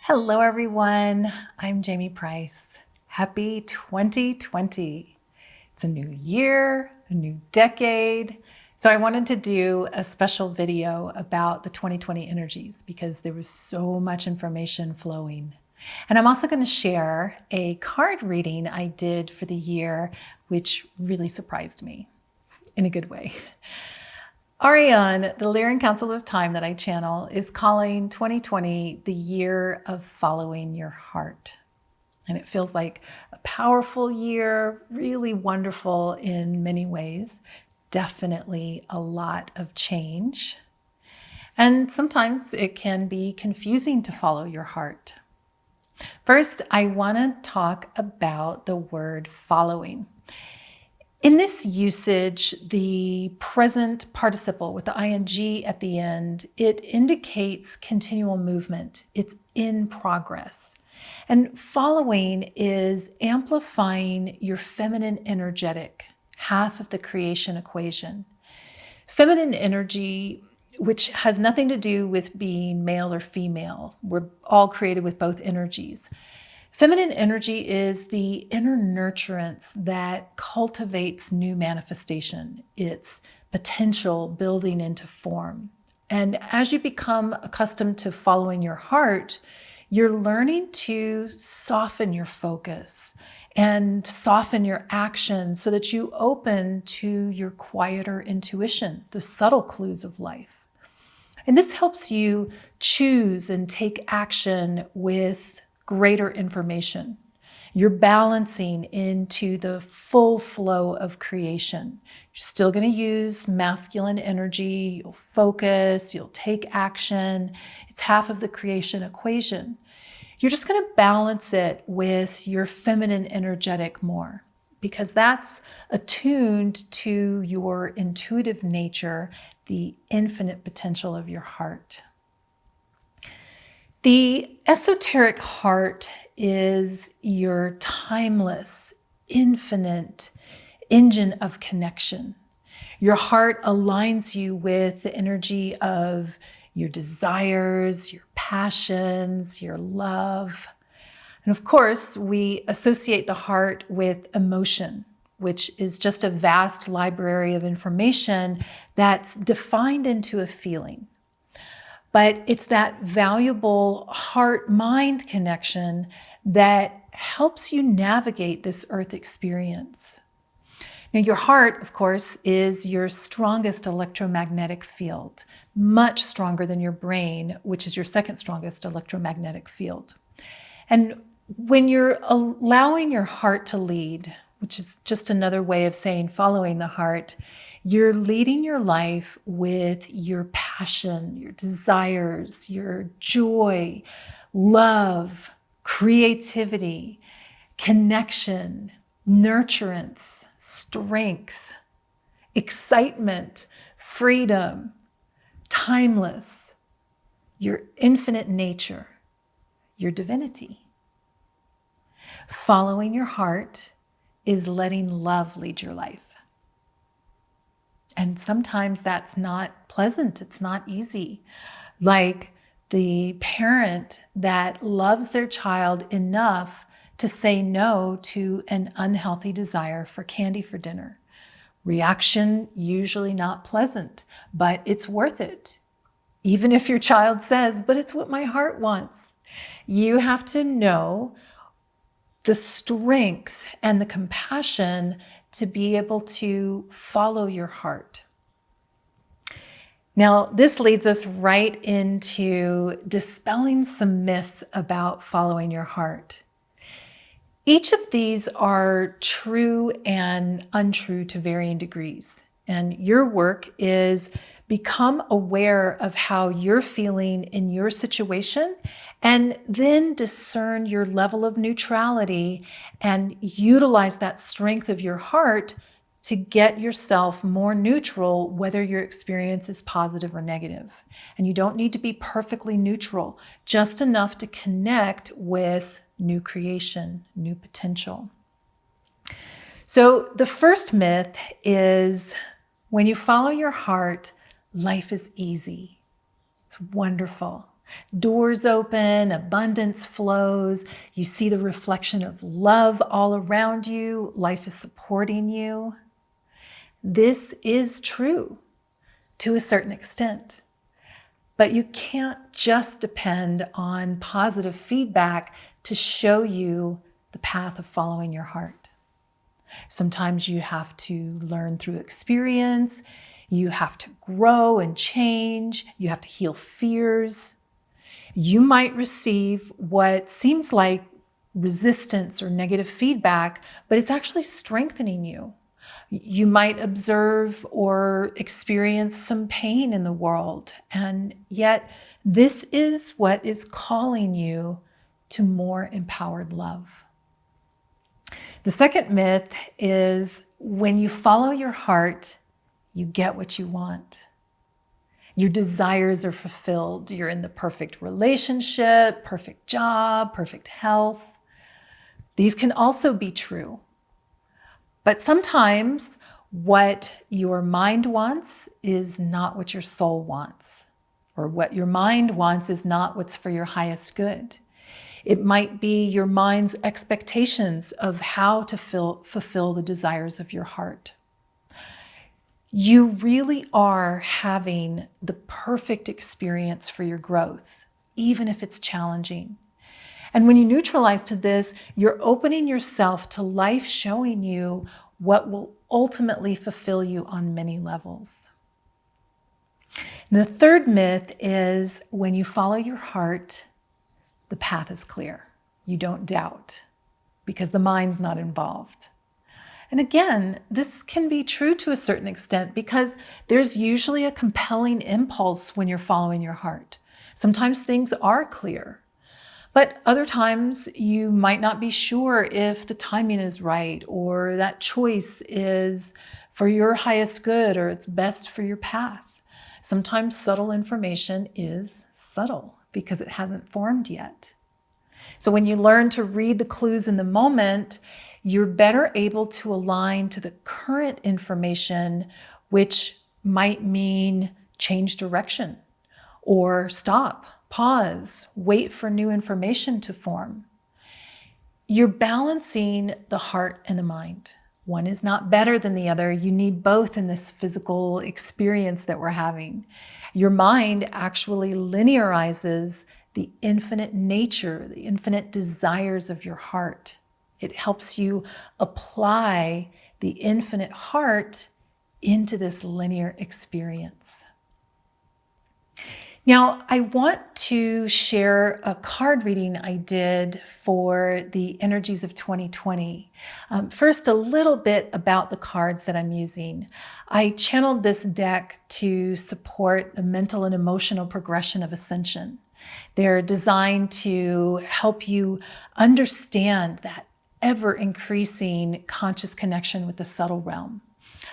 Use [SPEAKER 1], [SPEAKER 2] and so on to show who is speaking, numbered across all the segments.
[SPEAKER 1] Hello, everyone. I'm Jamie Price. Happy 2020. It's a new year, a new decade. So I wanted to do a special video about the 2020 energies because there was so much information flowing. And I'm also going to share a card reading I did for the year, which really surprised me in a good way. Ariane, the Lyran Council of Time that I channel, is calling 2020 the year of following your heart. And it feels like a powerful year, really wonderful in many ways, definitely a lot of change. And sometimes it can be confusing to follow your heart. First, I want to talk about the word following. In this usage, the present participle with the ing at the end, it indicates continual movement. It's in progress. And following is amplifying your feminine energetic, half of the creation equation. Feminine energy, which has nothing to do with being male or female. We're all created with both energies. Feminine energy is the inner nurturance that cultivates new manifestation, its potential building into form. And as you become accustomed to following your heart, you're learning to soften your focus and soften your action so that you open to your quieter intuition, the subtle clues of life. And this helps you choose and take action with greater information. You're balancing into the full flow of creation. You're still going to use masculine energy. You'll focus, you'll take action. It's half of the creation equation. You're just going to balance it with your feminine energetic more because that's attuned to your intuitive nature, the infinite potential of your heart. The esoteric heart is your timeless, infinite engine of connection. Your heart aligns you with the energy of your desires, your passions, your love. And of course, we associate the heart with emotion, which is just a vast library of information that's defined into a feeling. But it's that valuable heart-mind connection that helps you navigate this earth experience. Now, your heart, of course, is your strongest electromagnetic field, much stronger than your brain, which is your second strongest electromagnetic field. And when you're allowing your heart to lead, which is just another way of saying following the heart, you're leading your life with your passion, your desires, your joy, love, creativity, connection, nurturance, strength, excitement, freedom, timeless, your infinite nature, your divinity. Following your heart is letting love lead your life. And sometimes that's not pleasant, it's not easy. Like the parent that loves their child enough to say no to an unhealthy desire for candy for dinner. Reaction usually not pleasant, but it's worth it. Even if your child says, but it's what my heart wants. You have to know the strength and the compassion to be able to follow your heart. Now, this leads us right into dispelling some myths about following your heart. Each of these are true and untrue to varying degrees. And your work is become aware of how you're feeling in your situation and then discern your level of neutrality and utilize that strength of your heart to get yourself more neutral, whether your experience is positive or negative. And you don't need to be perfectly neutral, just enough to connect with new creation, new potential. So the first myth is when you follow your heart, life is easy. It's wonderful. Doors open, abundance flows. You see the reflection of love all around you. Life is supporting you. This is true to a certain extent. But you can't just depend on positive feedback to show you the path of following your heart. Sometimes you have to learn through experience. You have to grow and change. You have to heal fears. You might receive what seems like resistance or negative feedback, but it's actually strengthening you. You might observe or experience some pain in the world, and yet this is what is calling you to more empowered love. The second myth is when you follow your heart, you get what you want. Your desires are fulfilled. You're in the perfect relationship, perfect job, perfect health. These can also be true. But sometimes what your mind wants is not what your soul wants, or what your mind wants is not what's for your highest good. It might be your mind's expectations of how to fulfill the desires of your heart. You really are having the perfect experience for your growth, even if it's challenging. And when you neutralize to this, you're opening yourself to life showing you what will ultimately fulfill you on many levels. And the third myth is when you follow your heart, the path is clear. You don't doubt because the mind's not involved. And again, this can be true to a certain extent because there's usually a compelling impulse when you're following your heart. Sometimes things are clear, but other times you might not be sure if the timing is right or that choice is for your highest good or it's best for your path. Sometimes subtle information is subtle because it hasn't formed yet. So when you learn to read the clues in the moment, you're better able to align to the current information, which might mean change direction or stop, pause, wait for new information to form. You're balancing the heart and the mind. One is not better than the other. You need both in this physical experience that we're having. Your mind actually linearizes the infinite nature, the infinite desires of your heart. It helps you apply the infinite heart into this linear experience. Now, I want to share a card reading I did for the energies of 2020. First, a little bit about the cards that I'm using. I channeled this deck to support the mental and emotional progression of ascension. They're designed to help you understand that ever-increasing conscious connection with the subtle realm.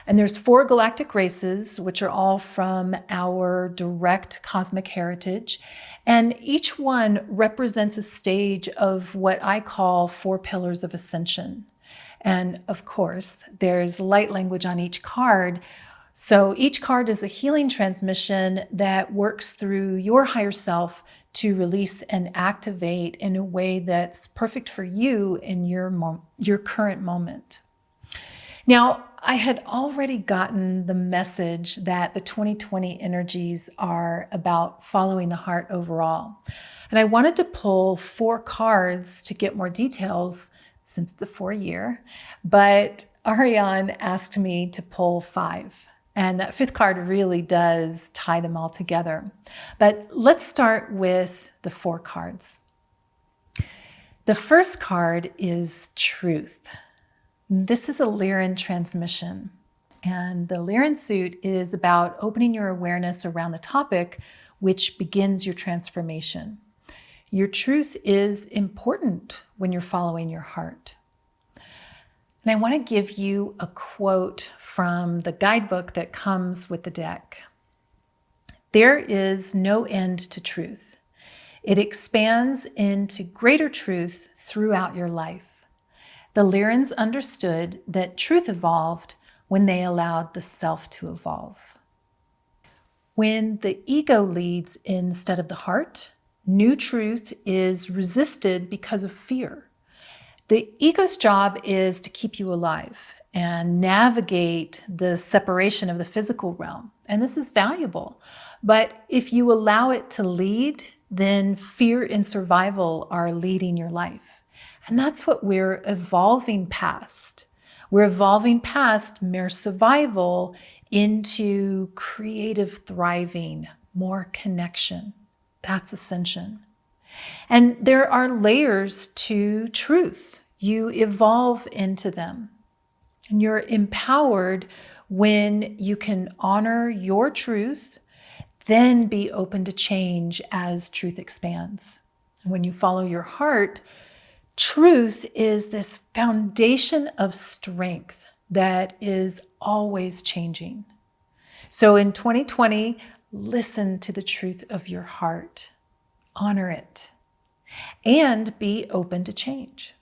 [SPEAKER 1] And there's 4 galactic races, which are all from our direct cosmic heritage. And each one represents a stage of what I call 4 pillars of ascension. And of course, there's light language on each card. So each card is a healing transmission that works through your higher self to release and activate in a way that's perfect for you in your current moment. Now, I had already gotten the message that the 2020 energies are about following the heart overall. And I wanted to pull 4 cards to get more details since it's a 4-year, but Ariane asked me to pull 5. And that 5th card really does tie them all together. But let's start with the 4 cards. The first card is Truth. This is a Lyran transmission. And the Lyran suit is about opening your awareness around the topic, which begins your transformation. Your truth is important when you're following your heart. And I want to give you a quote from the guidebook that comes with the deck. There is no end to truth. It expands into greater truth throughout your life. The Lyrans understood that truth evolved when they allowed the self to evolve. When the ego leads instead of the heart, new truth is resisted because of fear. The ego's job is to keep you alive and navigate the separation of the physical realm. And this is valuable. But if you allow it to lead, then fear and survival are leading your life. And that's what we're evolving past. We're evolving past mere survival into creative thriving, more connection. That's ascension. And there are layers to truth. You evolve into them. And you're empowered when you can honor your truth, then be open to change as truth expands. When you follow your heart, truth is this foundation of strength that is always changing. So in 2020, listen to the truth of your heart, honor it, and be open to change.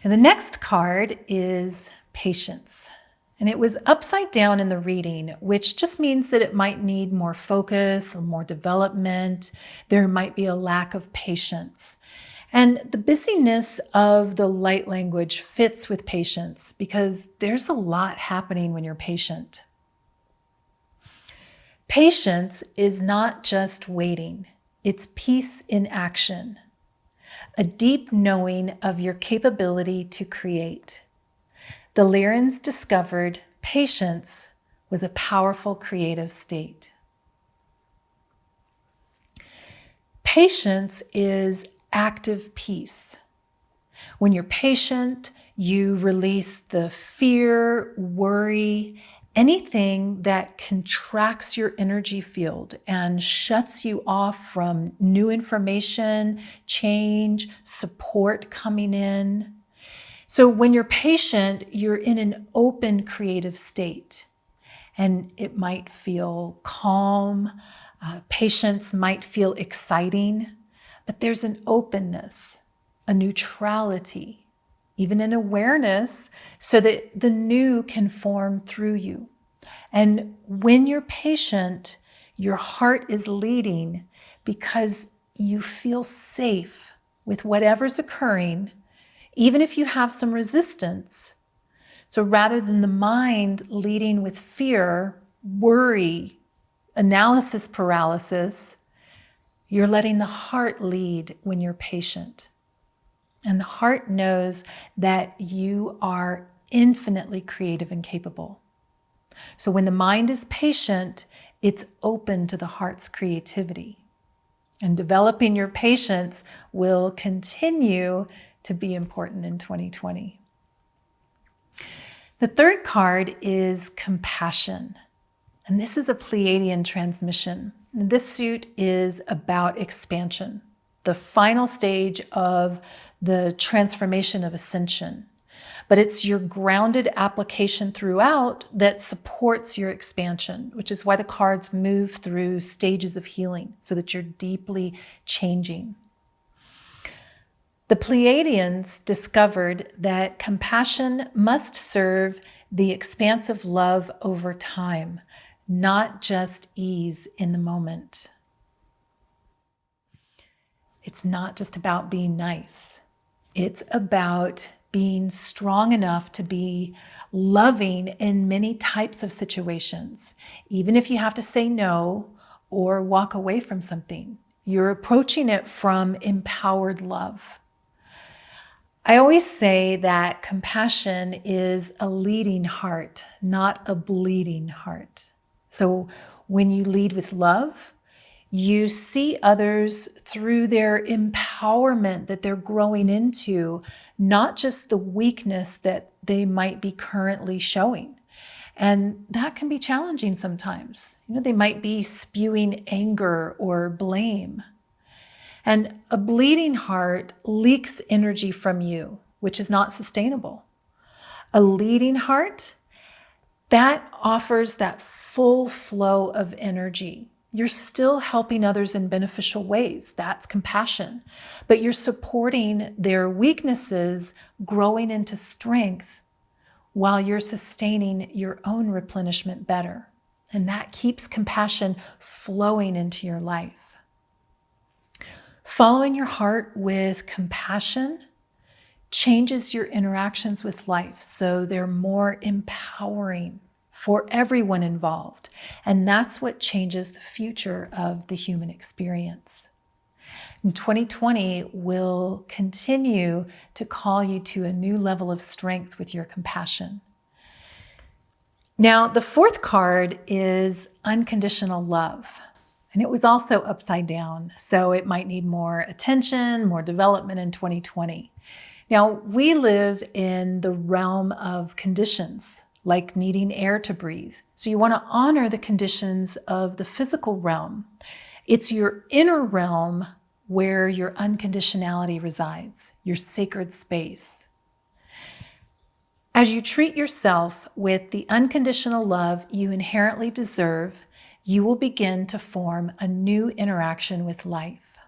[SPEAKER 1] And the next card is patience. And it was upside down in the reading, which just means that it might need more focus or more development. There might be a lack of patience. And the busyness of the light language fits with patience because there's a lot happening when you're patient. Patience is not just waiting, it's peace in action, a deep knowing of your capability to create. The Lyrans discovered patience was a powerful creative state. Patience is active peace. When you're patient, you release the fear, worry, anything that contracts your energy field and shuts you off from new information, change, support coming in. So when you're patient, you're in an open creative state, and it might feel calm. Patience might feel exciting, but there's an openness, a neutrality, even an awareness so that the new can form through you. And when you're patient, your heart is leading because you feel safe with whatever's occurring, even if you have some resistance. So rather than the mind leading with fear, worry, analysis paralysis, you're letting the heart lead when you're patient. And the heart knows that you are infinitely creative and capable. So when the mind is patient, it's open to the heart's creativity. And developing your patience will continue to be important in 2020. The third card is compassion. And this is a Pleiadian transmission. And this suit is about expansion, the final stage of the transformation of ascension. But it's your grounded application throughout that supports your expansion, which is why the cards move through stages of healing so that you're deeply changing. The Pleiadians discovered that compassion must serve the expansive love over time, not just ease in the moment. It's not just about being nice. It's about being strong enough to be loving in many types of situations. Even if you have to say no or walk away from something, you're approaching it from empowered love. I always say that compassion is a leading heart, not a bleeding heart. So when you lead with love, you see others through their empowerment that they're growing into, not just the weakness that they might be currently showing. And that can be challenging sometimes. They might be spewing anger or blame. And a bleeding heart leaks energy from you, which is not sustainable. A leading heart, that offers that full flow of energy. You're still helping others in beneficial ways. That's compassion. But you're supporting their weaknesses growing into strength while you're sustaining your own replenishment better. And that keeps compassion flowing into your life. Following your heart with compassion changes your interactions with life, so they're more empowering for everyone involved. And that's what changes the future of the human experience. And 2020 will continue to call you to a new level of strength with your compassion. Now, the fourth card is unconditional love. And it was also upside down, so it might need more attention, more development in 2020. Now, we live in the realm of conditions, like needing air to breathe. So you want to honor the conditions of the physical realm. It's your inner realm where your unconditionality resides, your sacred space. As you treat yourself with the unconditional love you inherently deserve, you will begin to form a new interaction with life.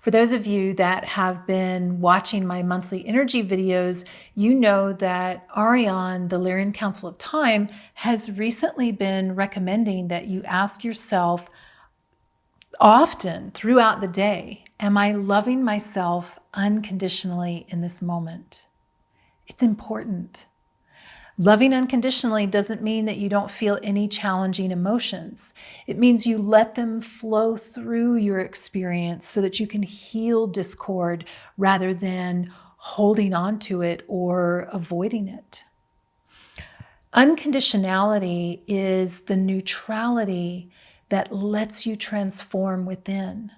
[SPEAKER 1] For those of you that have been watching my monthly energy videos, you know that Ariane, the Lyrian Council of Time, has recently been recommending that you ask yourself often throughout the day, am I loving myself unconditionally in this moment? It's important. Loving unconditionally doesn't mean that you don't feel any challenging emotions. It means you let them flow through your experience so that you can heal discord rather than holding on to it or avoiding it. Unconditionality is the neutrality that lets you transform within.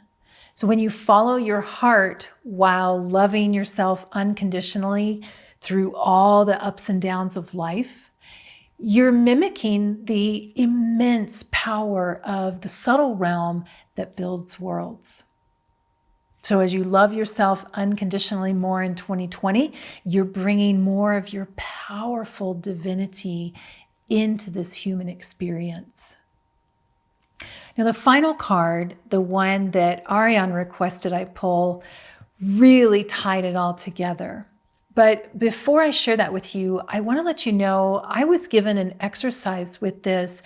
[SPEAKER 1] So when you follow your heart while loving yourself unconditionally through all the ups and downs of life, you're mimicking the immense power of the subtle realm that builds worlds. So as you love yourself unconditionally more in 2020, you're bringing more of your powerful divinity into this human experience. Now, the final card, the one that Ariane requested I pull, really tied it all together. But before I share that with you, I want to let you know I was given an exercise with this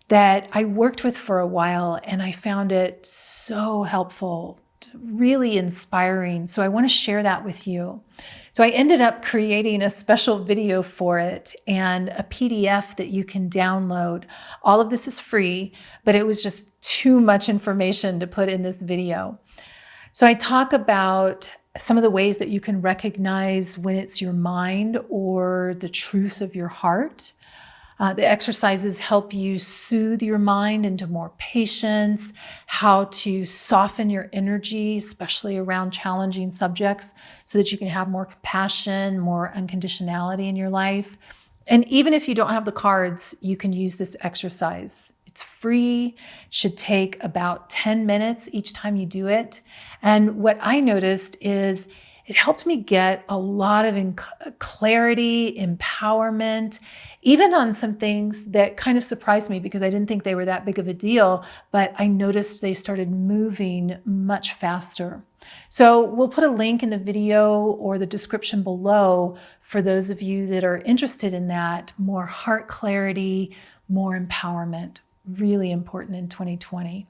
[SPEAKER 1] that I worked with for a while, and I found it so helpful, really inspiring. So I want to share that with you. So I ended up creating a special video for it and a PDF that you can download. All of this is free, but it was just too much information to put in this video. So I talk about some of the ways that you can recognize when it's your mind or the truth of your heart. The exercises help you soothe your mind into more patience, how to soften your energy, especially around challenging subjects, so that you can have more compassion, more unconditionality in your life. And even if you don't have the cards, you can use this exercise. It's free, should take about 10 minutes each time you do it. And what I noticed is it helped me get a lot of clarity, empowerment, even on some things that kind of surprised me because I didn't think they were that big of a deal, but I noticed they started moving much faster. So we'll put a link in the video or the description below for those of you that are interested in that, more heart clarity, more empowerment, really important in 2020.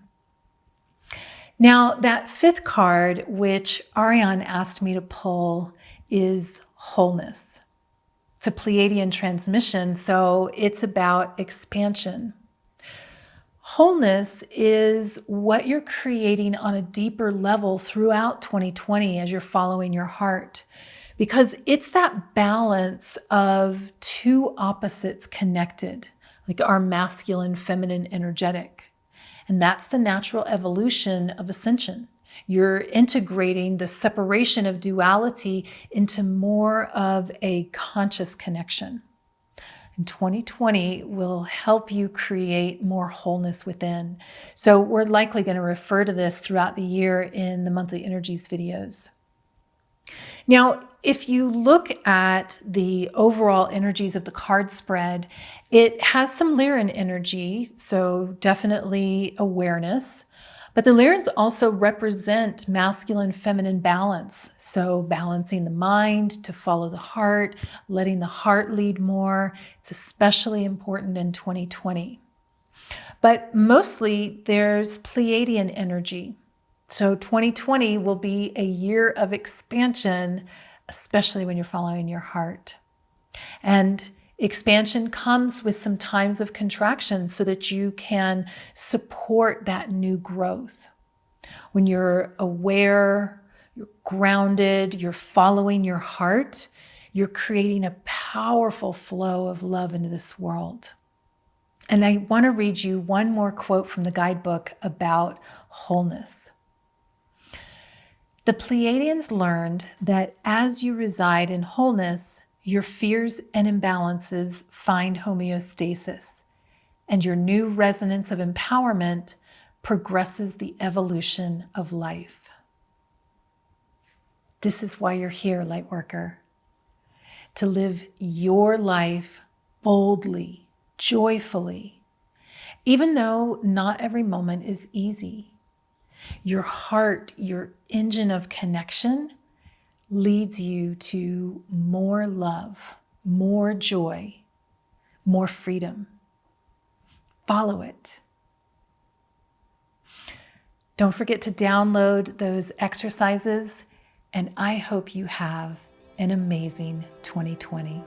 [SPEAKER 1] Now, that fifth card, which Ariane asked me to pull, is wholeness. It's a Pleiadian transmission, so it's about expansion. Wholeness is what you're creating on a deeper level throughout 2020 as you're following your heart, because it's that balance of two opposites connected, like our masculine, feminine, energetic. And that's the natural evolution of ascension. You're integrating the separation of duality into more of a conscious connection. And 2020 will help you create more wholeness within. So we're likely going to refer to this throughout the year in the monthly energies videos. Now, if you look at the overall energies of the card spread, it has some Lyran energy, so definitely awareness. But the Lyrans also represent masculine-feminine balance, so balancing the mind to follow the heart, letting the heart lead more. It's especially important in 2020. But mostly there's Pleiadian energy. So 2020 will be a year of expansion, especially when you're following your heart. And expansion comes with some times of contraction so that you can support that new growth. When you're aware, you're grounded, you're following your heart, you're creating a powerful flow of love into this world. And I want to read you one more quote from the guidebook about wholeness. The Pleiadians learned that as you reside in wholeness, your fears and imbalances find homeostasis, and your new resonance of empowerment progresses the evolution of life. This is why you're here, Lightworker, to live your life boldly, joyfully, even though not every moment is easy. Your heart, your engine of connection, leads you to more love, more joy, more freedom. Follow it. Don't forget to download those exercises, and I hope you have an amazing 2020.